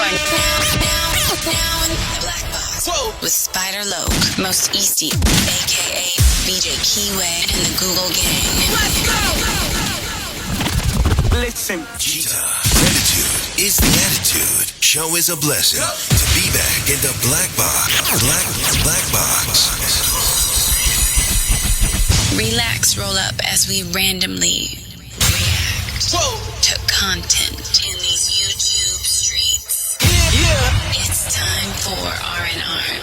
Now in the black box. Whoa. With Spider Loke, Most Easty, aka BJ Keyway, and the Google Gang. Let's go! Listen. Cheetah. Gratitude is the attitude. Show is a blessing. To be back in the black box. Black box. Relax, roll up as we randomly react to content in these YouTube streets. Yeah. It's time for R&R.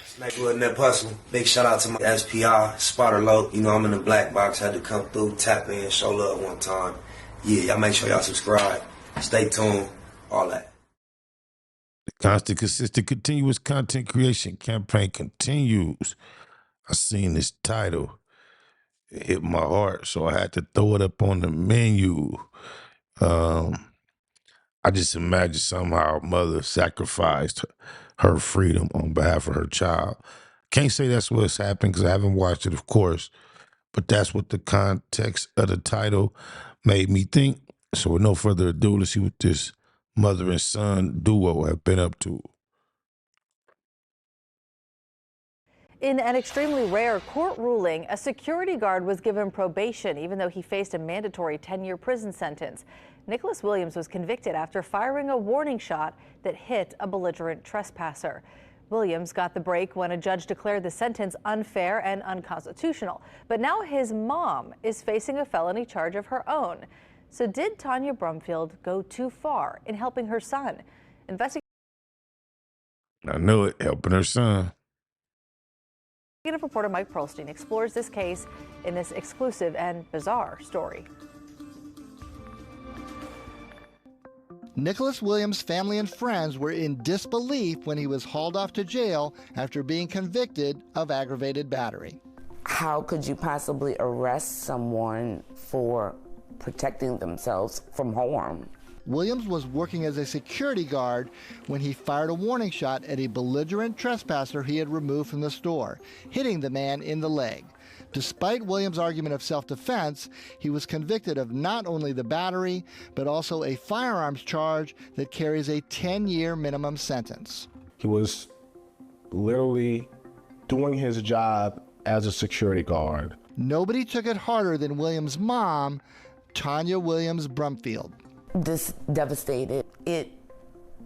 Smack with that hustle. Big shout out to my SPR, Spotter Low. You know I'm in the black box. Had to come through, tap in, show love one time. Yeah, y'all make sure y'all subscribe. Stay tuned. All that. The constant, consistent, continuous content creation campaign continues. I seen this title. It hit my heart, so I had to throw it up on the menu. I just imagine somehow a mother sacrificed her freedom on behalf of her child. Can't say that's what's happened because I haven't watched it, of course, but that's what the context of the title made me think. So with no further ado, let's see what this mother and son duo have been up to. In an extremely rare court ruling, a security guard was given probation even though he faced a mandatory 10-year prison sentence. Nicholas Williams was convicted after firing a warning shot that hit a belligerent trespasser. Williams got the break when a judge declared the sentence unfair and unconstitutional. But now his mom is facing a felony charge of her own. So did Tanya Brumfield go too far in helping her son? I knew it, helping her son. Investigative reporter Mike Pearlstein explores this case in this exclusive and bizarre story. Nicholas Williams' family and friends were in disbelief when he was hauled off to jail after being convicted of aggravated battery. How could you possibly arrest someone for protecting themselves from harm? Williams was working as a security guard when he fired a warning shot at a belligerent trespasser he had removed from the store, hitting the man in the leg. Despite Williams' argument of self-defense, he was convicted of not only the battery, but also a firearms charge that carries a 10-year minimum sentence. He was literally doing his job as a security guard. Nobody took it harder than Williams' mom, Tanya Williams Brumfield. This devastated. It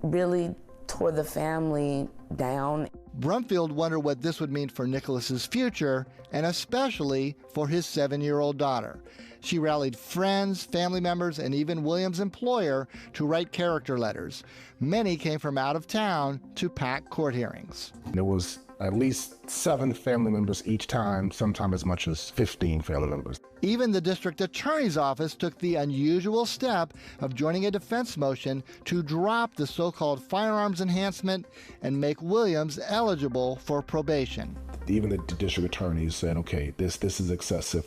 really tore the family down. Brumfield wondered what this would mean for Nicholas's future, and especially for his 7-year-old daughter. She rallied friends, family members, and even Williams' employer to write character letters. Many came from out of town to pack court hearings. There was at least 7 family members each time, sometimes as much as 15 family members. Even the district attorney's office took the unusual step of joining a defense motion to drop the so-called firearms enhancement and make Williams eligible for probation. Even the district attorney said, okay, this is excessive.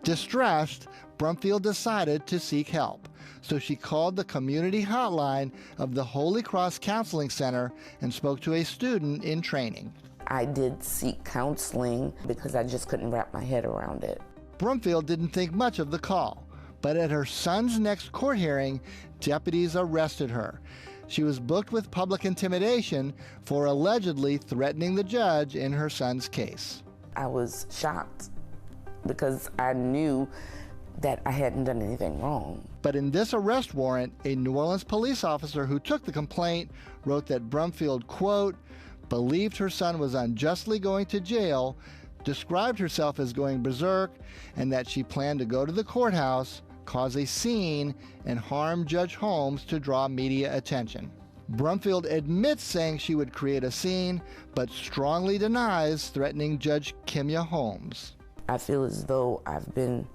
Distressed, Brumfield decided to seek help. So she called the community hotline of the Holy Cross Counseling Center and spoke to a student in training. I did seek counseling because I just couldn't wrap my head around it. Brumfield didn't think much of the call, but at her son's next court hearing, deputies arrested her. She was booked with public intimidation for allegedly threatening the judge in her son's case. I was shocked because I knew that I hadn't done anything wrong. But in this arrest warrant, a New Orleans police officer who took the complaint wrote that Brumfield, quote, believed her son was unjustly going to jail, described herself as going berserk, and that she planned to go to the courthouse, cause a scene, and harm Judge Holmes to draw media attention. Brumfield admits saying she would create a scene, but strongly denies threatening Judge Kimya Holmes. I feel as though I've been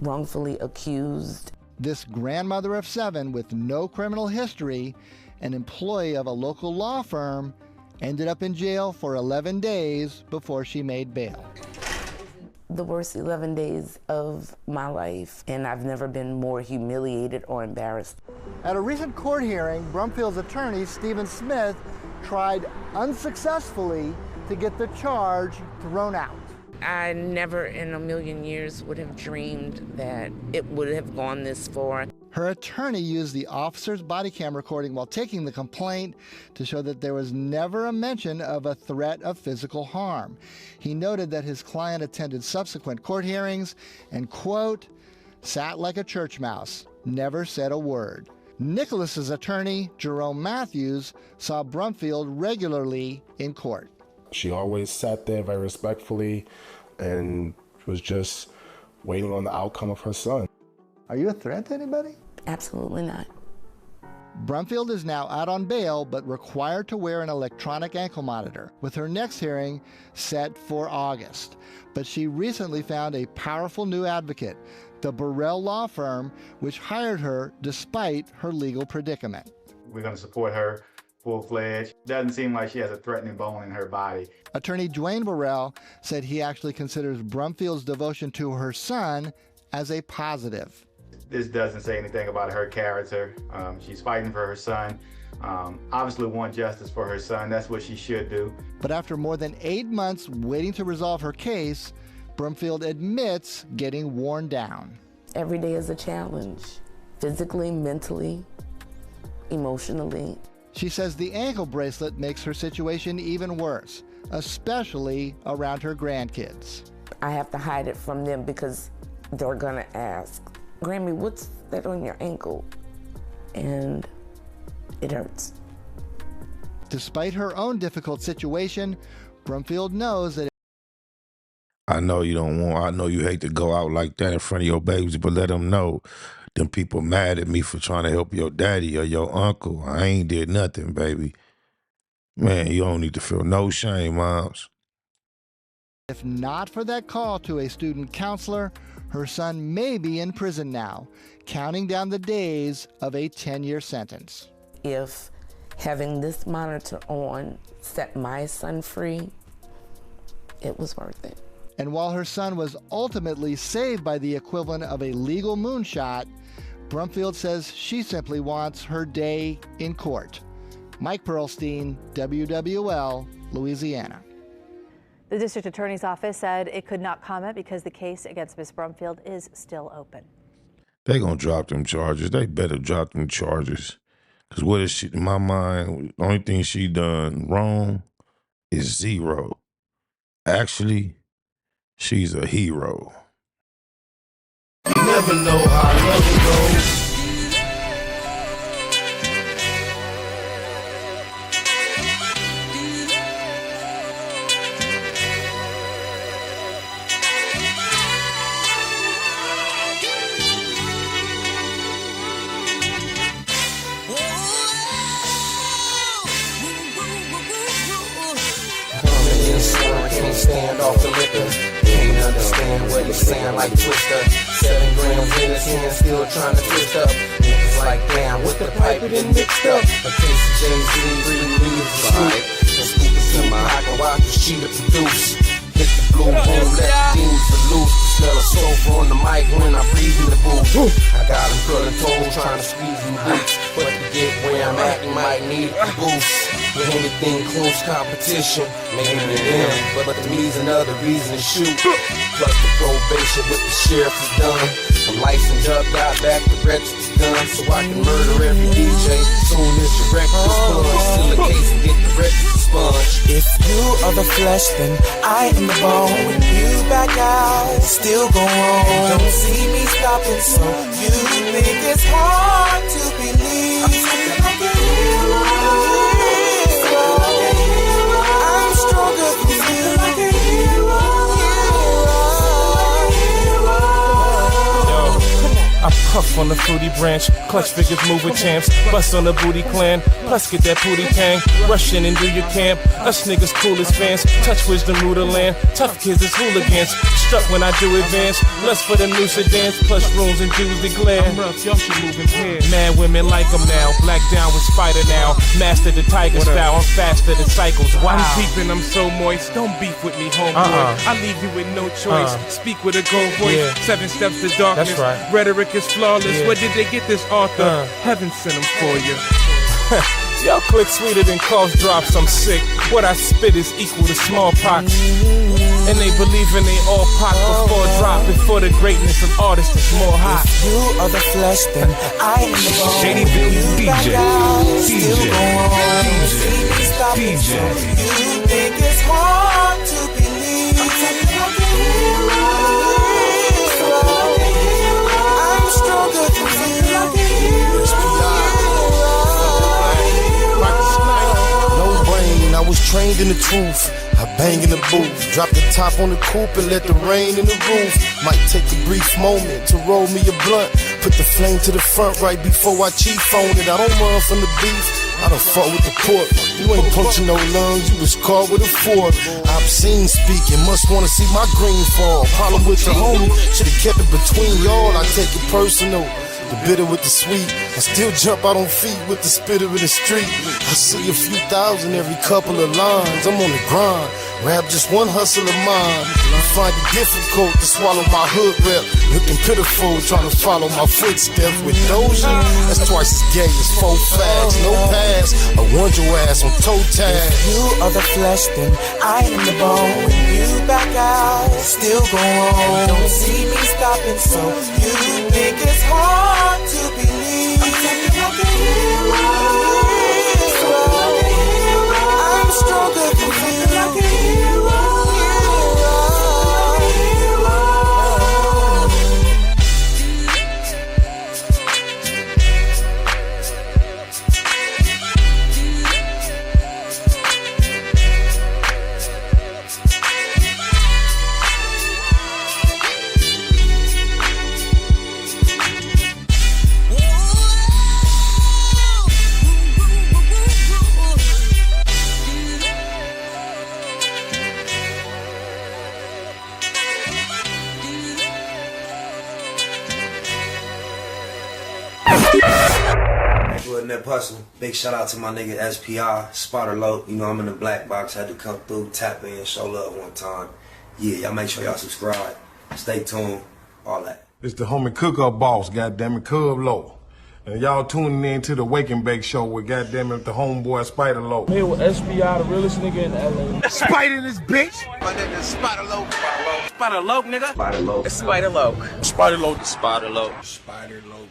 wrongfully accused. This grandmother of 7 with no criminal history, an employee of a local law firm, ended up in jail for 11 days before she made bail. The worst 11 days of my life, and I've never been more humiliated or embarrassed. At a recent court hearing, Brumfield's attorney, Stephen Smith, tried unsuccessfully to get the charge thrown out. I never in a million years would have dreamed that it would have gone this far. Her attorney used the officer's body cam recording while taking the complaint to show that there was never a mention of a threat of physical harm. He noted that his client attended subsequent court hearings and, quote, sat like a church mouse, never said a word. Nicholas's attorney, Jerome Matthews, saw Brumfield regularly in court. She always sat there very respectfully and was just waiting on the outcome of her son. Are you a threat to anybody? Absolutely not. Brumfield is now out on bail, but required to wear an electronic ankle monitor, with her next hearing set for August. But she recently found a powerful new advocate, the Burrell Law Firm, which hired her despite her legal predicament. We're going to support her full-fledged. Doesn't seem like she has a threatening bone in her body. Attorney Dwayne Burrell said he actually considers Brumfield's devotion to her son as a positive. This doesn't say anything about her character. She's fighting for her son. Obviously want justice for her son. That's what she should do. But after more than 8 months waiting to resolve her case, Brumfield admits getting worn down. Every day is a challenge, physically, mentally, emotionally. She says the ankle bracelet makes her situation even worse, especially around her grandkids. I have to hide it from them because they're gonna ask, Grammy, what's that on your ankle? And it hurts. Despite her own difficult situation, Brumfield knows that I know you hate to go out like that in front of your babies, but let them know them people mad at me for trying to help your daddy or your uncle. I ain't did nothing, baby. Man, you don't need to feel no shame, moms. if not for that call to a student counselor, her son may be in prison now, counting down the days of a 10-year sentence. If having this monitor on set my son free, it was worth it. And while her son was ultimately saved by the equivalent of a legal moonshot, Brumfield says she simply wants her day in court. Mike Pearlstein, WWL, Louisiana. The district attorney's office said it could not comment because the case against Ms. Brumfield is still open. They gonna drop them charges. They better drop them charges. Because what is she, in my mind, the only thing she done wrong is zero. Actually, she's a hero. You never know how love goes. Can't stand off the liquor. Can't understand what he's saying like Twister. 7 grams in his hand, still trying to twist up. Niggas like, damn, with the pipe it done mixed up. A case of Jay-Z, 3 leaves of scoop. The scoop is in my pocket, watch the sheet to produce. Hit the blue boom, let the beans to loose. The smell of sulfur on the mic when I breathe in the booth. I got him curling toes, trying to squeeze in boots. But to get where I'm at, you might need a boost. With anything close competition, maybe to them, but to me's another reason to shoot. Plus the probation with the sheriff is done. I'm licensed up, got back the register's done, so I can murder every DJ. Soon as your record is done, seal the case and get the register sponge. If you are the flesh, then I am the bone. When you back out, still go on. Don't see me stopping, so you think it's hard to believe. I'm something like a hero. I'm stronger than you. Like a hero. I puff on the fruity branch, clutch figures move with champs, bust on the booty clan, plus get that booty tang, rush in and do your camp, us niggas cool as fans, touch wisdom, rule the land, tough kids is hooligans, struck when I do advance, lust for the new sedans, plus rooms and Jews that glare. I'm rough, y'all should move in pairs. Mad women like them now, black down with spider now, master the tiger style, I'm faster than cycles, wow. I'm peeping, I'm so moist, don't beef with me homeboy, I leave you with no choice, speak with a gold voice, 7 steps to darkness, That's right. Rhetoric is flawless. Where did they get this author? Heaven sent him for you. Y'all click sweeter than cough drops, I'm sick. What I spit is equal to smallpox. And they believe in they all pop before drop, before the greatness of artists is more hot. If you are the flesh, then I am the bone. DJ. You think it's hard to believe. I'm stronger than you. No brain, I was trained in the truth. I bang in the booth, drop the top on the coupe and let the rain in the roof. Might take a brief moment to roll me a blunt. Put the flame to the front right before I chief on it. I don't run from the beef, I done fought with the pork. You ain't punching no lungs, you was caught with a fork. Obscene speaking, must wanna see my green fall. Problem with your homie, should've kept it between y'all. I take it personal, the bitter with the sweet. I still jump out on feet with the spitter in the street. I see a few thousand every couple of lines. I'm on the grind, rap just one hustle of mine. I find it difficult to swallow my hood rep. Looking pitiful, trying to follow my footsteps. With Doja, that's twice as gay as 4 facts. No pass, I want your ass on toe tag. If you are the flesh, then I am the bone. When you back out, still go on. Don't see me stopping, so you think it's hard to believe. I'm taking like a hero. I'm stronger than you. Like a hero. Big shout out to my nigga SPI, Spotter Low. You know I'm in the black box, had to come through, tap in, show love one time. Yeah, y'all make sure y'all subscribe, stay tuned, all that. It's the homie cook-up boss, goddammit, Cub Low. And y'all tuning in to the Wake and Bake Show with goddammit the homeboy Spider Low. Here with SPI, the realest nigga in LA. Spider this bitch! My nigga Spider Low. Spider Low, nigga. Spider Low. It's Spider Low. Spider Low. Spider Low. Spider Low.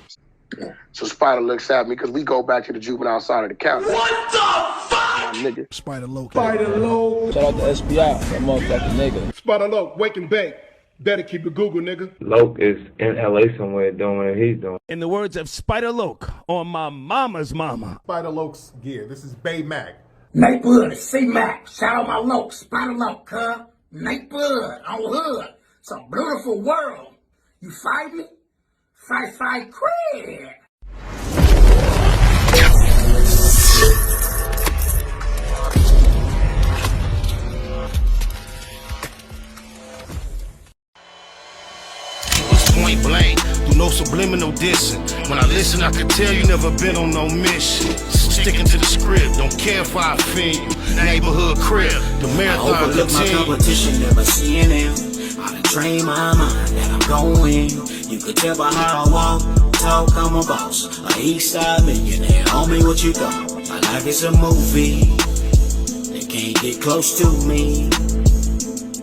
So Spider looks at me because we go back to the juvenile side of the county. What the fuck? My nigga. Spider Low. Spider Low. Shout out to SPI, that motherfucking nigga. Spider Low, Wake and Bake. Better keep it Google, nigga. Loke is in LA somewhere doing what he's doing. In the words of Spider Loke on my mama's mama. Spider Loke's gear. This is Bay Mac. Nate Blood, C-Mac. Shout out my Loke, Spider Loke, huh? Nate Blood on Hood. It's a beautiful world. You fight me? Fight, Craig. Point blank, through no subliminal dissing. When I listen, I can tell you never been on no mission. Sticking to the script, don't care if I offend you. Neighborhood crib, the marathon I overlook my competition, never seeing them. I done train my mind that I'm going. You could tell by how I walk, talk, I'm a boss. A east side millionaire, homie, what you thought? My life is a movie. They can't get close to me.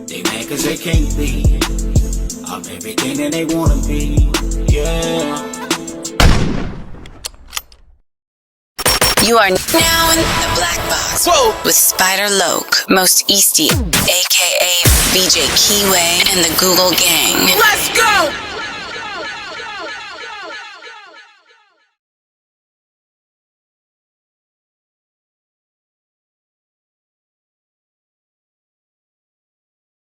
They mad cause they can't be. I'm everything that they wanna be, yeah. You are now in the black box. Whoa. With Spider Loke, Most Easty, aka BJ Keyway, and the Google Gang. Let's go!